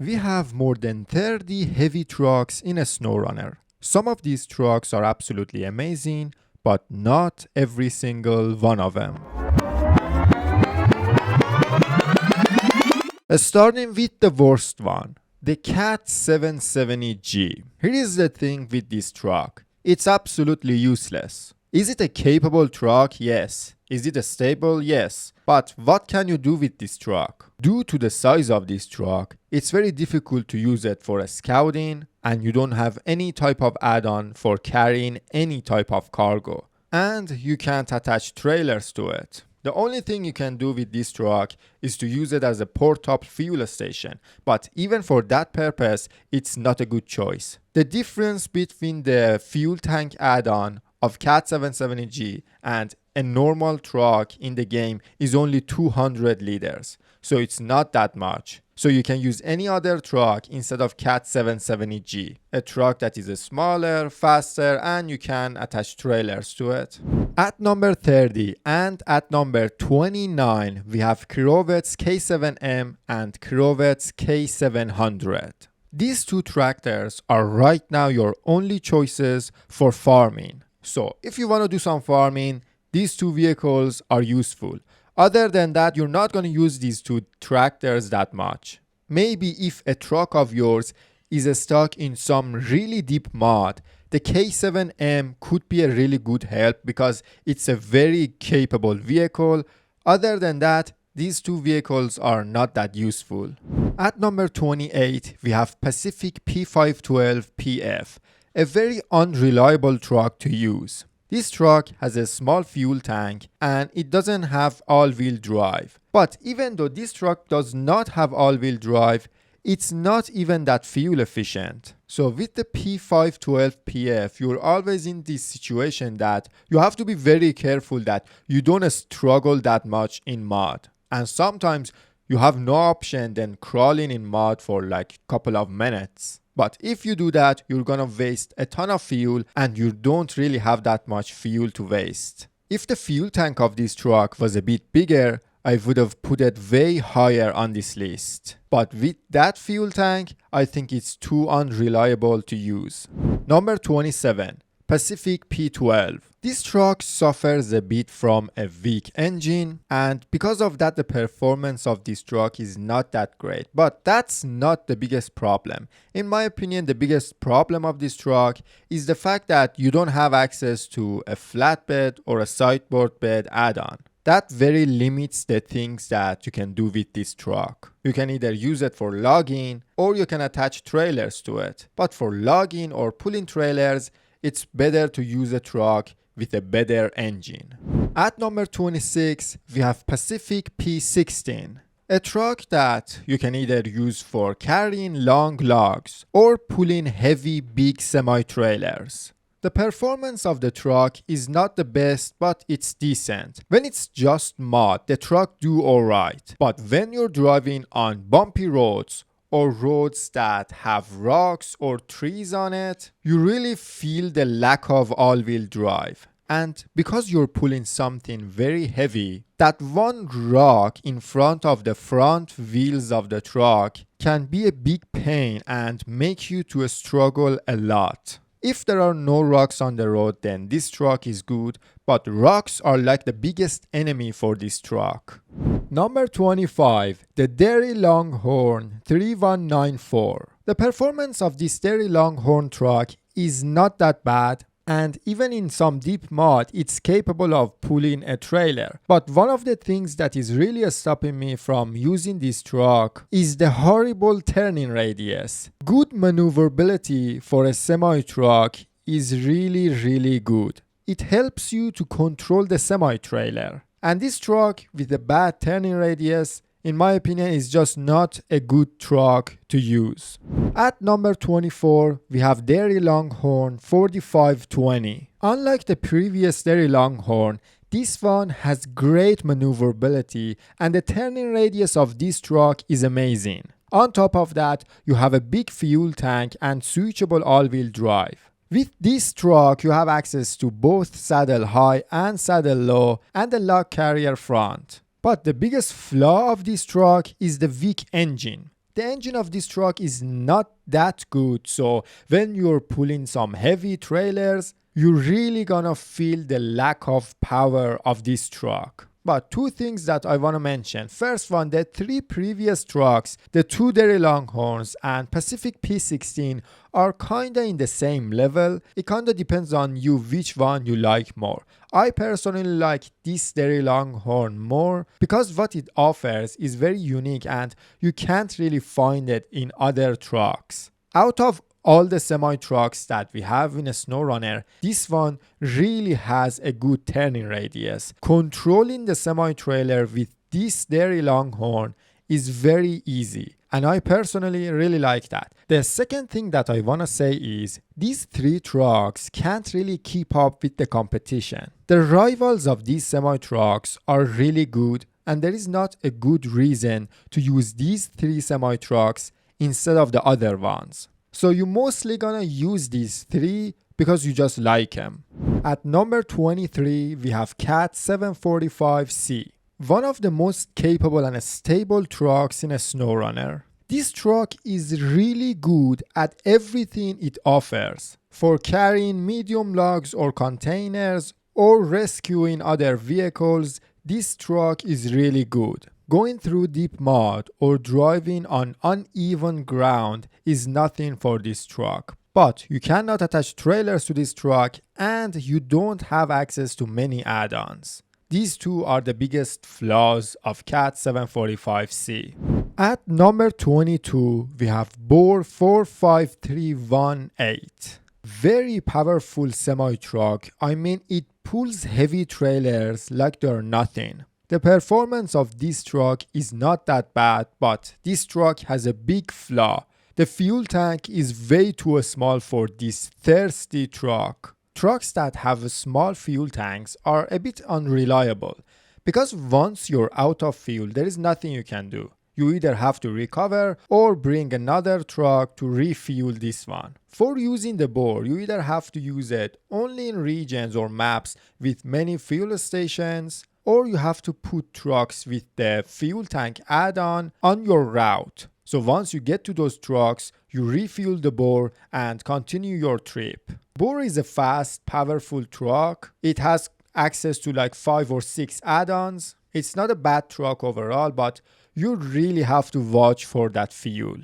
We have more than 30 heavy trucks in a SnowRunner. Some of these trucks are absolutely amazing, but not every single one of them. Starting with the worst one, the Cat 770G. Here is the thing with this truck. It's absolutely useless. Is it a capable truck? Yes. Is it a stable? Yes. But what can you do with this truck? Due to the size of this truck, it's very difficult to use it for scouting, and you don't have any type of add-on for carrying any type of cargo. And you can't attach trailers to it. The only thing you can do with this truck is to use it as a port-up fuel station, but even for that purpose, it's not a good choice. The difference between the fuel tank add-on of Cat 770G and a normal truck in the game is only 200 liters, so it's not that much. So you can use any other truck instead of Cat 770G, a truck that is smaller, faster, and you can attach trailers to it. At number 30 and at number 29, we have Krovet's K7M and Krovet's K700. These two tractors are right now your only choices for farming. So if you want to do some farming, these two vehicles are useful. Other than that, you're not going to use these two tractors that much. Maybe if a truck of yours is stuck in some really deep mud, the K7M could be a really good help because it's a very capable vehicle. Other than that, these two vehicles are not that useful. At number 28, we have Pacific P512 PF, a very unreliable truck to use. This truck has a small fuel tank and it doesn't have all-wheel drive. But even though this truck does not have all-wheel drive, it's not even that fuel efficient. So with the P512 PF, you're always in this situation that you have to be very careful that you don't struggle that much in mud. And sometimes you have no option than crawling in mud for like a couple of minutes. But if you do that, you're gonna waste a ton of fuel and you don't really have that much fuel to waste. If the fuel tank of this truck was a bit bigger, I would have put it way higher on this list. But with that fuel tank, I think it's too unreliable to use. Number 27. Pacific P12. This truck suffers a bit from a weak engine, and because of that the performance of this truck is not that great. But that's not the biggest problem. In my opinion, the biggest problem of this truck is the fact that you don't have access to a flatbed or a sideboard bed add-on. That very limits the things that you can do with this truck. You can either use it for logging or you can attach trailers to it. But for logging or pulling trailers, it's better to use a truck with a better engine. At number 26, we have Pacific P16, a truck that you can either use for carrying long logs or pulling heavy big semi-trailers. The performance of the truck is not the best, but it's decent. When it's just mud, the truck do alright. But when you're driving on bumpy roads or roads that have rocks or trees on it, you really feel the lack of all-wheel drive. And because you're pulling something very heavy, that one rock in front of the front wheels of the truck can be a big pain and make you to struggle a lot. If there are no rocks on the road, then this truck is good, but rocks are like the biggest enemy for this truck. Number 25, the Derry Longhorn 3194. The performance of this Derry Longhorn truck is not that bad, and even in some deep mud, it's capable of pulling a trailer. But one of the things that is really stopping me from using this truck is the horrible turning radius. Good maneuverability for a semi-truck is really good. It helps you to control the semi-trailer. And this truck with a bad turning radius, in my opinion, is just not a good truck to use. At number 24, we have Derry Longhorn 4520. Unlike the previous Derry Longhorn, this one has great maneuverability and the turning radius of this truck is amazing. On top of that, you have a big fuel tank and switchable all-wheel drive. With this truck, you have access to both saddle high and saddle low and a log carrier front. But the biggest flaw of this truck is the weak engine. The engine of this truck is not that good, so when you're pulling some heavy trailers, you're really gonna feel the lack of power of this truck. But two things that I want to mention. First one, the three previous trucks, the two Dairy Longhorns and Pacific P16 are kinda in the same level. It kinda depends on you which one you like more. I personally like this Dairy Longhorn more because what it offers is very unique and you can't really find it in other trucks. Out of all the semi-trucks that we have in a SnowRunner, this one really has a good turning radius. Controlling the semi-trailer with this Dairy Longhorn is very easy, and I personally really like that. The second thing that I want to say is these three trucks can't really keep up with the competition. The rivals of these semi-trucks are really good, and there is not a good reason to use these three semi-trucks instead of the other ones. So you're mostly gonna use these three because you just like them. At number 23, we have Cat 745C. One of the most capable and stable trucks in a SnowRunner. This truck is really good at everything it offers. For carrying medium logs or containers or rescuing other vehicles, this truck is really good. Going through deep mud or driving on uneven ground is nothing for this truck. But you cannot attach trailers to this truck and you don't have access to many add-ons. These two are the biggest flaws of Cat 745C. At number 22, we have Bohr 45318. Very powerful semi-truck. I mean, it pulls heavy trailers like they're nothing. The performance of this truck is not that bad, but this truck has a big flaw. The fuel tank is way too small for this thirsty truck. Trucks that have small fuel tanks are a bit unreliable because once you're out of fuel, there is nothing you can do. You either have to recover or bring another truck to refuel this one. For using the Bohr, you either have to use it only in regions or maps with many fuel stations, or you have to put trucks with the fuel tank add-on on your route. So once you get to those trucks, you refuel the Bohr and continue your trip. Bohr is a fast, powerful truck. It has access to like 5 or 6 add-ons. It's not a bad truck overall, but you really have to watch for that fuel.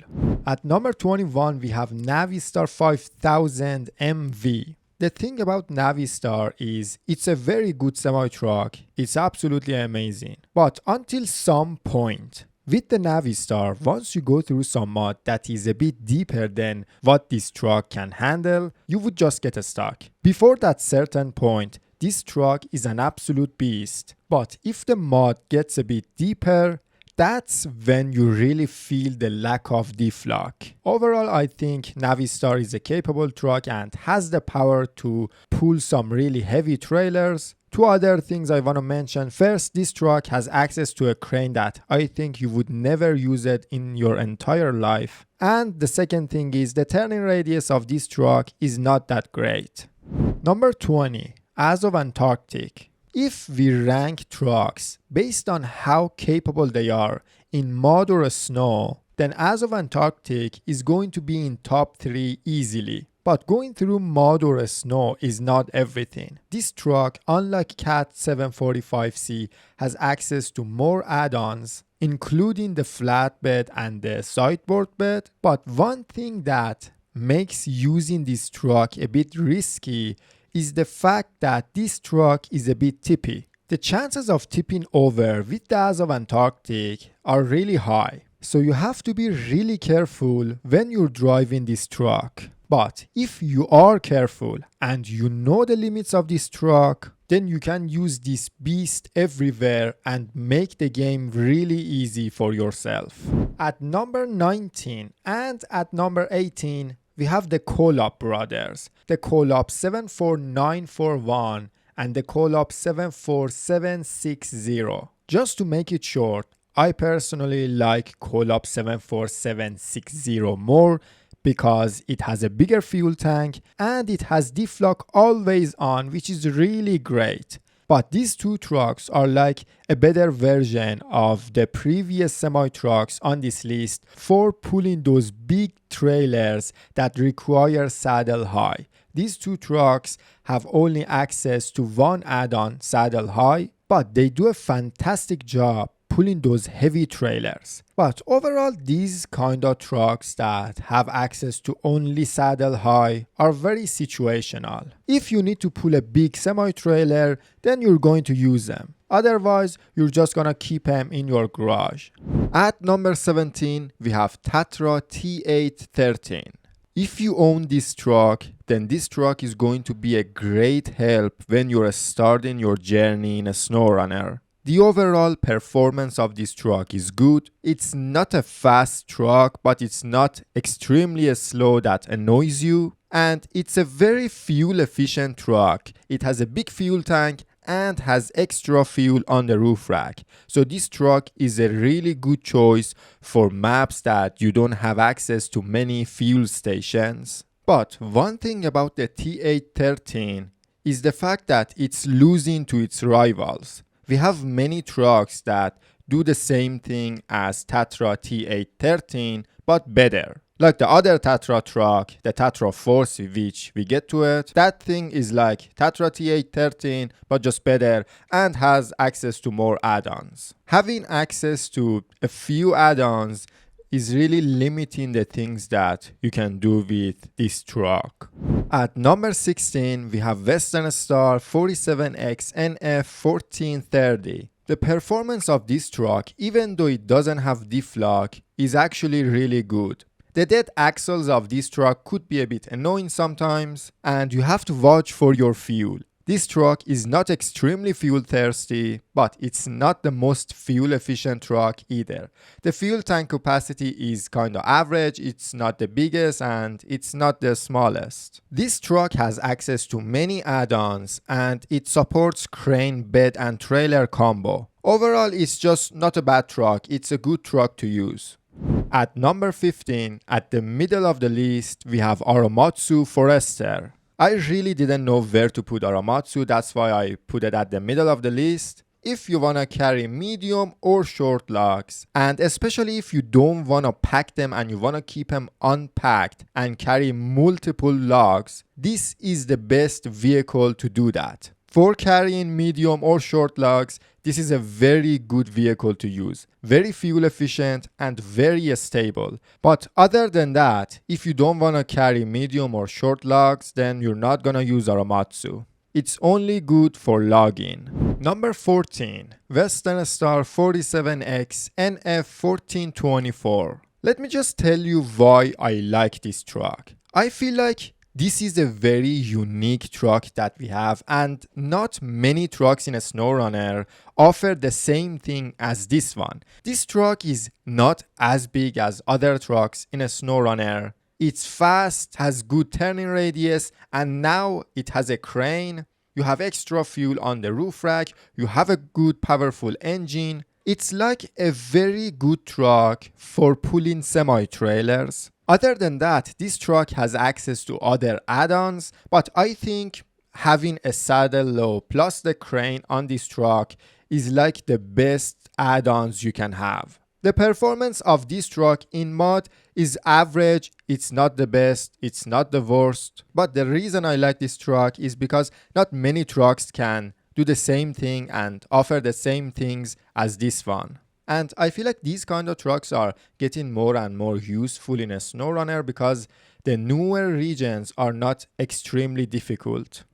At number 21, we have Navistar 5000 MV. The thing about Navistar is it's a very good semi-truck. It's absolutely amazing. But until some point, with the Navistar, once you go through some mud that is a bit deeper than what this truck can handle, you would just get stuck. Before that certain point, this truck is an absolute beast. But if the mud gets a bit deeper, that's when you really feel the lack of deflock. Overall, I think Navistar is a capable truck and has the power to pull some really heavy trailers. Two other things I want to mention. First, this truck has access to a crane that I think you would never use it in your entire life. And the second thing is the turning radius of this truck is not that great. Number 20, Azov Antarctic. If we rank trucks based on how capable they are in mud or snow, then Azov Antarctic is going to be in top 3 easily. But going through mud or snow is not everything. This truck, unlike Cat 745C, has access to more add-ons, including the flatbed and the sideboard bed. But one thing that makes using this truck a bit risky is the fact that this truck is a bit tippy. The chances of tipping over with the Azov Antarctic are really high. So you have to be really careful when you're driving this truck. But if you are careful and you know the limits of this truck, then you can use this beast everywhere and make the game really easy for yourself. At number 19 and at number 18, we have the Collab brothers, the Collab 74941 and the Collab 74760. Just to make it short, I personally like Collab 74760 more because it has a bigger fuel tank and it has deflock always on, which is really great. But these two trucks are like a better version of the previous semi-trucks on this list for pulling those big trailers that require saddle high. These two trucks have only access to one add-on, saddle high, but they do a fantastic job pulling those heavy trailers. But overall, these kind of trucks that have access to only saddle high are very situational. If you need to pull a big semi-trailer, then you're going to use them. Otherwise, you're just gonna keep them in your garage. At number 17, we have Tatra T813. If you own this truck, then this truck is going to be a great help when you're starting your journey in a SnowRunner. The overall performance of this truck is good. It's not a fast truck, but it's not extremely slow that annoys you. And it's a very fuel efficient truck. It has a big fuel tank and has extra fuel on the roof rack. So this truck is a really good choice for maps that you don't have access to many fuel stations. But one thing about the T813 is the fact that it's losing to its rivals. We have many trucks that do the same thing as Tatra T813 but better. Like the other Tatra truck, the Tatra Force, which we get to it, that thing is like Tatra T813 but just better and has access to more add-ons. Having access to a few add-ons is really limiting the things that you can do with this truck. At number 16, we have Western Star 47X NF 1430. The performance of this truck, even though it doesn't have diff lock, is actually really good. The dead axles of this truck could be a bit annoying sometimes, and you have to watch for your fuel. This truck is not extremely fuel thirsty, but it's not the most fuel efficient truck either. The fuel tank capacity is kind of average, it's not the biggest and it's not the smallest. This truck has access to many add-ons and it supports crane, bed and trailer combo. Overall, it's just not a bad truck, it's a good truck to use. At number 15, at the middle of the list, we have Aramatsu Forester. I really didn't know where to put Aramatsu, that's why I put it at the middle of the list. If you wanna carry medium or short logs, and especially if you don't wanna pack them and you wanna keep them unpacked and carry multiple logs, this is the best vehicle to do that. For carrying medium or short logs, this is a very good vehicle to use. Very fuel efficient and very stable. But other than that, if you don't want to carry medium or short logs, then you're not going to use Aramatsu. It's only good for logging. Number 14. Western Star 47X NF 1424. Let me just tell you why I like this truck. I feel like this is a very unique truck that we have, and not many trucks in a SnowRunner offer the same thing as this one. This truck is not as big as other trucks in a SnowRunner. It's fast, has good turning radius, and now it has a crane. You have extra fuel on the roof rack. You have a good powerful engine. It's like a very good truck for pulling semi-trailers. Other than that, this truck has access to other add-ons, but I think having a saddle low plus the crane on this truck is like the best add-ons you can have. The performance of this truck in mod is average, it's not the best, it's not the worst, but the reason I like this truck is because not many trucks can do the same thing and offer the same things as this one. And I feel like these kind of trucks are getting more and more useful in a SnowRunner because the newer regions are not extremely difficult.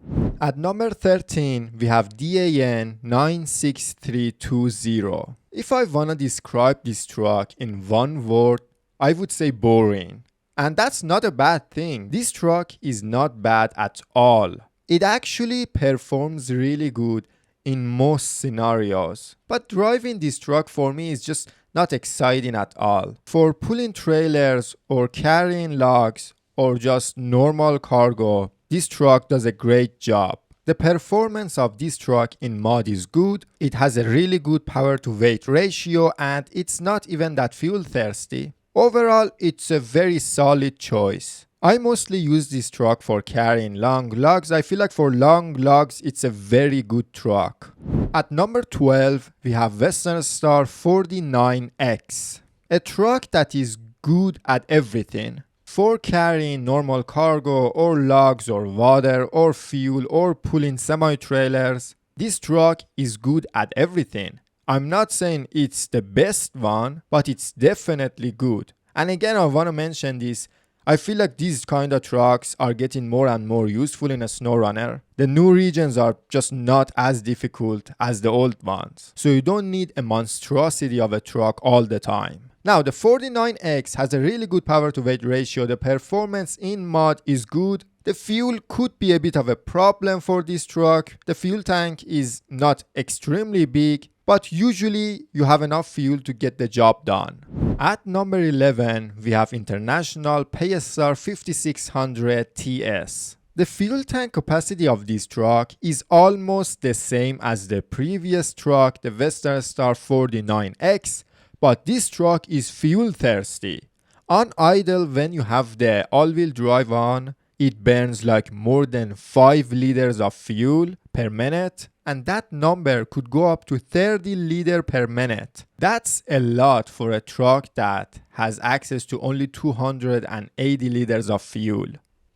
At number 13, we have DAN 96320. If I want to describe this truck in one word, I would say boring. And that's not a bad thing. This truck is not bad at all. It actually performs really good in most scenarios. But driving this truck for me is just not exciting at all. For pulling trailers or carrying logs or just normal cargo, this truck does a great job. The performance of this truck in mod is good, it has a really good power to weight ratio and it's not even that fuel thirsty. Overall, it's a very solid choice. I mostly use this truck for carrying long logs. I feel like for long logs, it's a very good truck. At number 12, we have Western Star 49X. A truck that is good at everything. For carrying normal cargo or logs or water or fuel or pulling semi-trailers, this truck is good at everything. I'm not saying it's the best one, but it's definitely good. And again, I want to mention this. I feel like these kind of trucks are getting more and more useful in a SnowRunner. The new regions are just not as difficult as the old ones. So you don't need a monstrosity of a truck all the time. Now, the 49X has a really good power to weight ratio. The performance in mod is good. The fuel could be a bit of a problem for this truck. The fuel tank is not extremely big, but usually you have enough fuel to get the job done. At number 11, we have International PayStar 5600 TS. The fuel tank capacity of this truck is almost the same as the previous truck, the Western Star 49X, but this truck is fuel thirsty. On idle, when you have the all-wheel drive on, it burns like more than 5 liters of fuel per minute, and that number could go up to 30 liters per minute. That's a lot for a truck that has access to only 280 liters of fuel.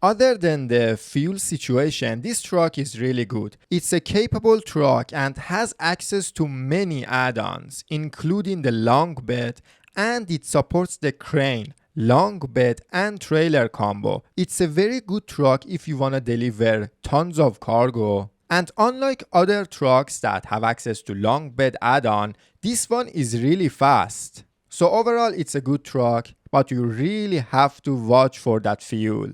Other than the fuel situation, this truck is really good. It's a capable truck and has access to many add-ons, including the long bed, and it supports the crane, long bed and trailer combo. It's a very good truck if you want to deliver tons of cargo. And unlike other trucks that have access to long bed add-on, this one is really fast. So overall, it's a good truck, but you really have to watch for that fuel.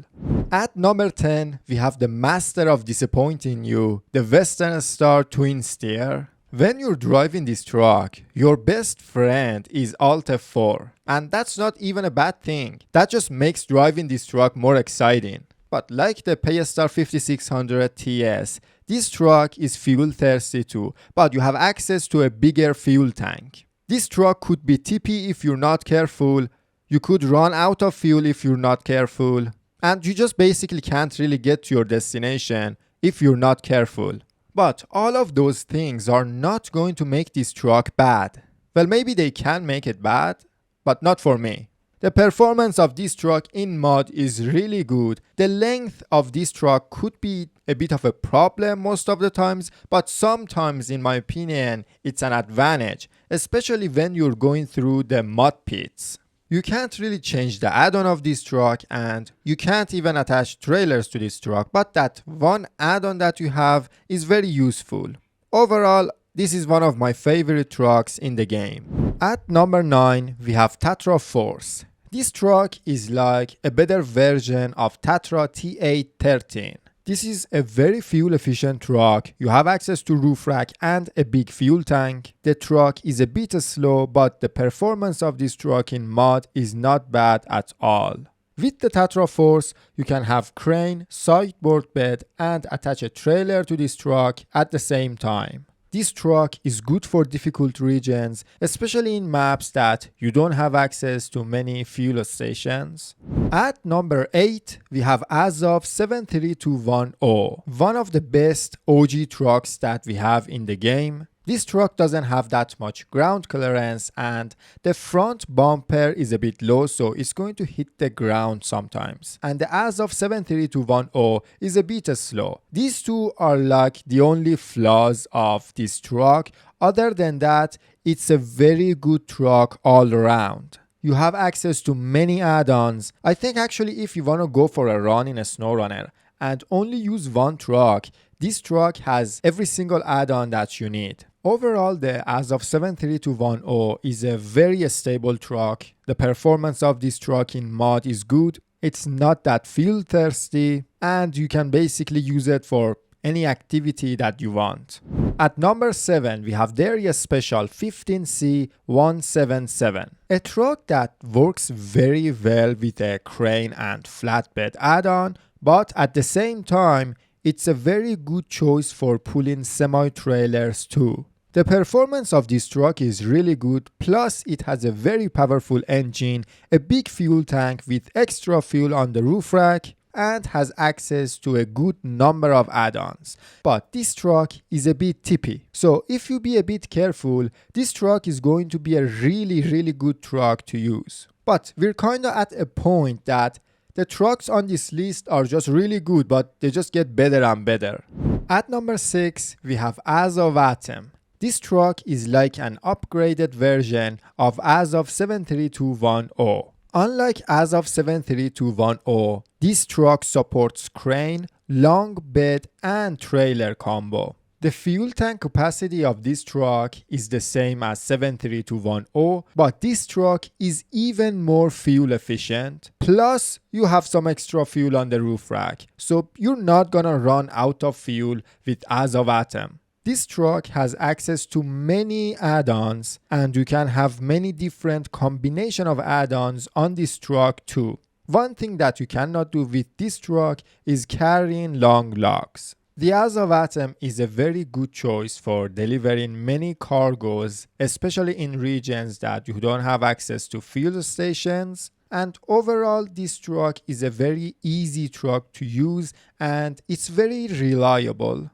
At number 10, we have the master of disappointing you, the Western Star Twin Steer. When you're driving this truck, your best friend is Alt F4, and that's not even a bad thing. That just makes driving this truck more exciting. But like the PayStar 5600 TS, this truck is fuel thirsty too, but you have access to a bigger fuel tank. This truck could be tippy if you're not careful, you could run out of fuel if you're not careful, and you just basically can't really get to your destination if you're not careful. But all of those things are not going to make this truck bad. Well, maybe they can make it bad, but not for me. The performance of this truck in mod is really good. The length of this truck could be a bit of a problem most of the times, but sometimes, in my opinion, it's an advantage, especially when you're going through the mud pits. You can't really change the add-on of this truck, and you can't even attach trailers to this truck, but that one add-on that you have is very useful. Overall, this is one of my favorite trucks in the game. At number 9, we have Tatra Force. This truck is like a better version of Tatra T813. This is a very fuel efficient truck. You have access to roof rack and a big fuel tank. The truck is a bit slow, but the performance of this truck in mod is not bad at all. With the Tatra Force, you can have crane, sideboard bed, and attach a trailer to this truck at the same time. This truck is good for difficult regions, especially in maps that you don't have access to many fuel stations. At number 8, we have Azov 73210, one of the best OG trucks that we have in the game. This truck doesn't have that much ground clearance, and the front bumper is a bit low, so it's going to hit the ground sometimes. And the Azov 73210 is a bit slow. These two are like the only flaws of this truck. Other than that, it's a very good truck all around. You have access to many add-ons. I think actually if you want to go for a run in a SnowRunner and only use one truck, this truck has every single add-on that you need. Overall, the Azov 73210 is a very stable truck. The performance of this truck in mod is good. It's not that fuel thirsty, and you can basically use it for any activity that you want. At number 7, we have Darius Special 15C177, a truck that works very well with a crane and flatbed add-on, but at the same time, it's a very good choice for pulling semi-trailers too. The performance of this truck is really good, plus it has a very powerful engine, a big fuel tank with extra fuel on the roof rack, and has access to a good number of add-ons. But this truck is a bit tippy. So if you be a bit careful, this truck is going to be a really good truck to use. But we're kind of at a point that the trucks on this list are just really good, but they just get better and better. At number 6, we have Azov Atom. This truck is like an upgraded version of Azov 7321O. Unlike Azov 7321O, this truck supports crane, long bed, and trailer combo. The fuel tank capacity of this truck is the same as 7321O, but this truck is even more fuel efficient. Plus, you have some extra fuel on the roof rack, so you're not gonna run out of fuel with Azov Atom. This truck has access to many add-ons, and you can have many different combination of add-ons on this truck too. One thing that you cannot do with this truck is carrying long logs. The Azov Atom is a very good choice for delivering many cargoes, especially in regions that you don't have access to fuel stations. And overall, this truck is a very easy truck to use and it's very reliable.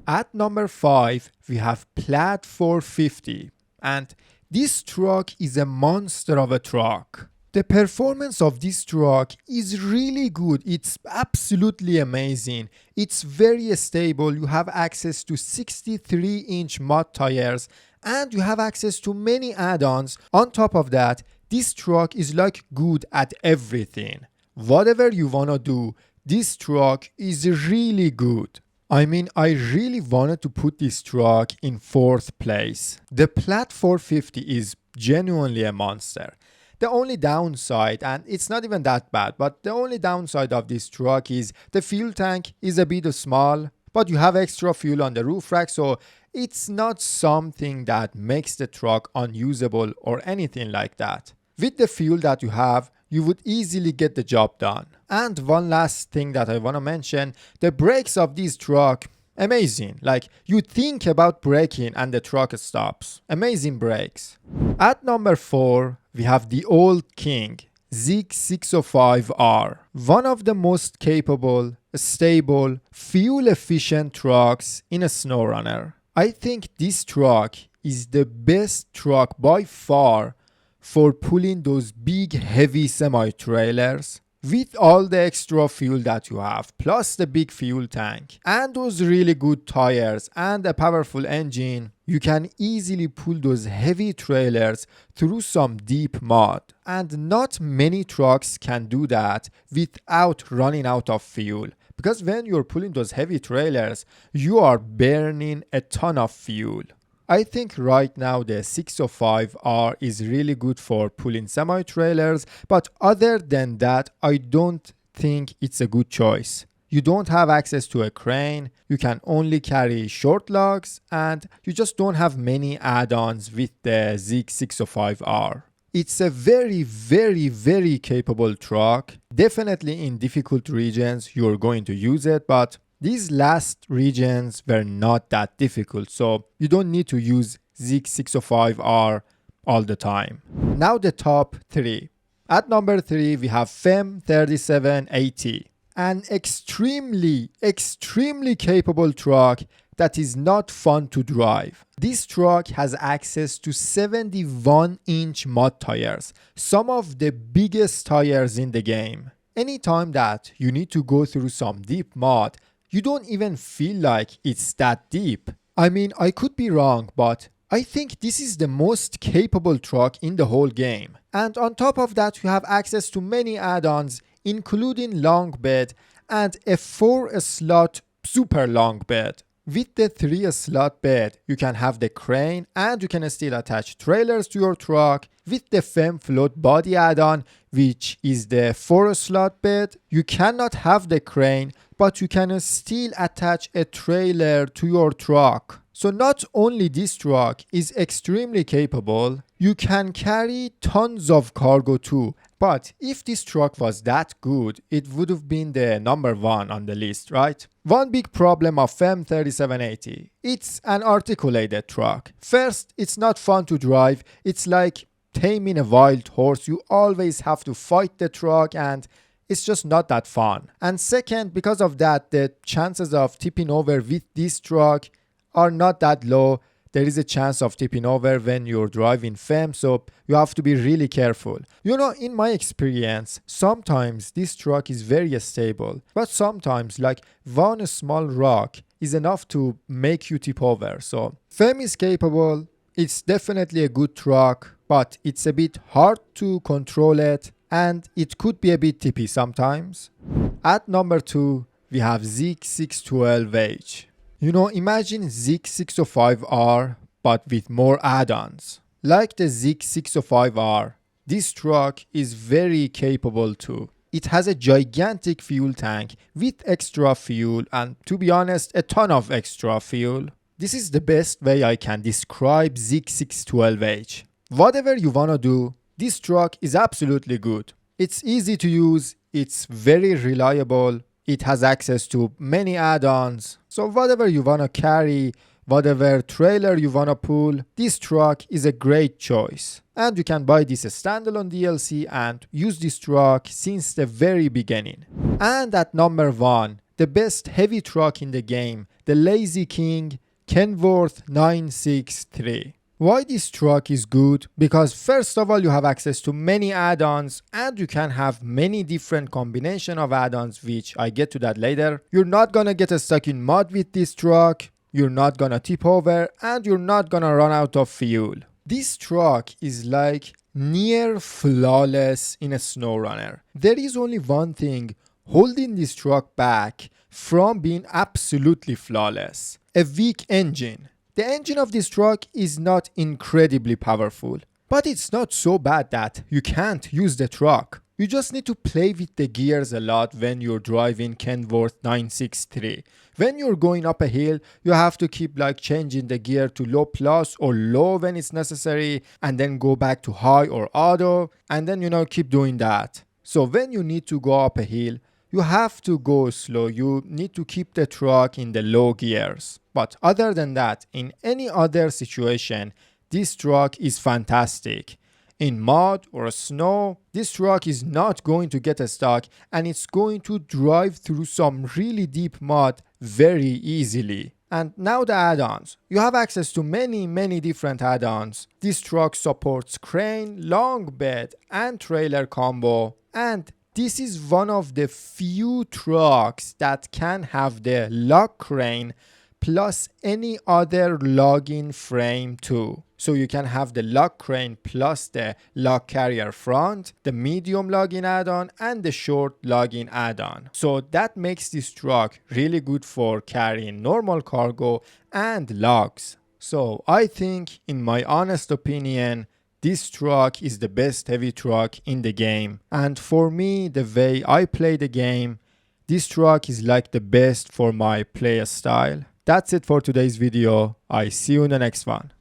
At number 5, we have Plaid 450, and this truck is a monster of a truck. The performance of this truck is really good. It's absolutely amazing. It's very stable. You have access to 63-inch mud tires and you have access to many add-ons. On top of that, this truck is like good at everything. Whatever you wanna do, this truck is really good. I mean, I really wanted to put this truck in 4th place. The Plaid 450 is genuinely a monster. The only downside, and it's not even that bad, but the only downside of this truck is the fuel tank is a bit small, but you have extra fuel on the roof rack, so it's not something that makes the truck unusable or anything like that. With the fuel that you have, you would easily get the job done. And one last thing that I want to mention, the brakes of this truck, amazing. Like, you think about braking and the truck stops. Amazing brakes. At number 4, we have the old king, Zig 605R. One of the most capable, stable, fuel-efficient trucks in a SnowRunner. I think this truck is the best truck by far for pulling those big heavy semi-trailers with all the extra fuel that you have, plus the big fuel tank and those really good tires and a powerful engine. You can easily pull those heavy trailers through some deep mud, and not many trucks can do that without running out of fuel, because when you're pulling those heavy trailers, you are burning a ton of fuel. I think right now the 605R is really good for pulling semi-trailers, but other than that, I don't think it's a good choice. You don't have access to a crane, you can only carry short logs, and you just don't have many add-ons with the Zig 605R. It's a very capable truck. Definitely in difficult regions you're going to use it, but these last regions were not that difficult, so you don't need to use Zig 605R all the time. Now the top 3. At number 3, we have FEM 3780. An extremely capable truck that is not fun to drive. This truck has access to 71-inch mud tires, some of the biggest tires in the game. Anytime that you need to go through some deep mud, you don't even feel like it's that deep. I mean, I could be wrong, but I think this is the most capable truck in the whole game. And on top of that, you have access to many add-ons, including long bed and a 4-slot super long bed. With the 3-slot bed, you can have the crane and you can still attach trailers to your truck. With the FEM float body add-on, which is the 4-slot bed, you cannot have the crane, but you can still attach a trailer to your truck. So not only this truck is extremely capable, You can carry tons of cargo too. But if this truck was that good, it would have been the number one on the list, right? One big problem of FEM 3780. It's an articulated truck. First, it's not fun to drive. It's like taming a wild horse. You always have to fight the truck and it's just not that fun. And second, because of that, the chances of tipping over with this truck are not that low. There is a chance of tipping over when you're driving FEM, so you have to be really careful. You know, in my experience, sometimes this truck is very stable, but sometimes like one small rock is enough to make you tip over. So FEM is capable, it's definitely a good truck, but it's a bit hard to control it and it could be a bit tippy sometimes. At number 2, we have Zik 612H. You know, imagine Zik 605R but with more add-ons. Like the Zik 605R, this truck is very capable too. It has a gigantic fuel tank with extra fuel and, to be honest, a ton of extra fuel. This is the best way I can describe Zik 612H. Whatever you wanna do, this truck is absolutely good. It's easy to use, it's very reliable, it has access to many add-ons. So whatever you wanna carry, whatever trailer you wanna pull, this truck is a great choice. And you can buy this standalone DLC and use this truck since the very beginning. And at number 1, the best heavy truck in the game, the Lazy King Kenworth 963. Why this truck is good? Because first of all, you have access to many add-ons and you can have many different combination of add-ons, which I get to that later. You're not gonna get stuck in mud with this truck, you're not gonna tip over, and you're not gonna run out of fuel. This truck is like near flawless in a SnowRunner. There is only one thing holding this truck back from being absolutely flawless: a weak engine. The engine of this truck is not incredibly powerful, but it's not so bad that you can't use the truck. You just need to play with the gears a lot when you're driving Kenworth 963. When you're going up a hill, you have to keep like changing the gear to low plus or low when it's necessary, and then go back to high or auto, and then keep doing that. So when you need to go up a hill, you have to go slow. You need to keep the truck in the low gears. But other than that, in any other situation, this truck is fantastic. In mud or snow, this truck is not going to get stuck and it's going to drive through some really deep mud very easily. And now the add-ons. You have access to many different add-ons. This truck supports crane, long bed, and trailer combo. And this is one of the few trucks that can have the log crane plus any other logging frame too. So you can have the log crane plus the log carrier front, the medium logging add-on, and the short logging add-on. So that makes this truck really good for carrying normal cargo and logs. So I think, in my honest opinion, this truck is the best heavy truck in the game. And for me, the way I play the game, this truck is like the best for my play style. That's it for today's video. I see you in the next one.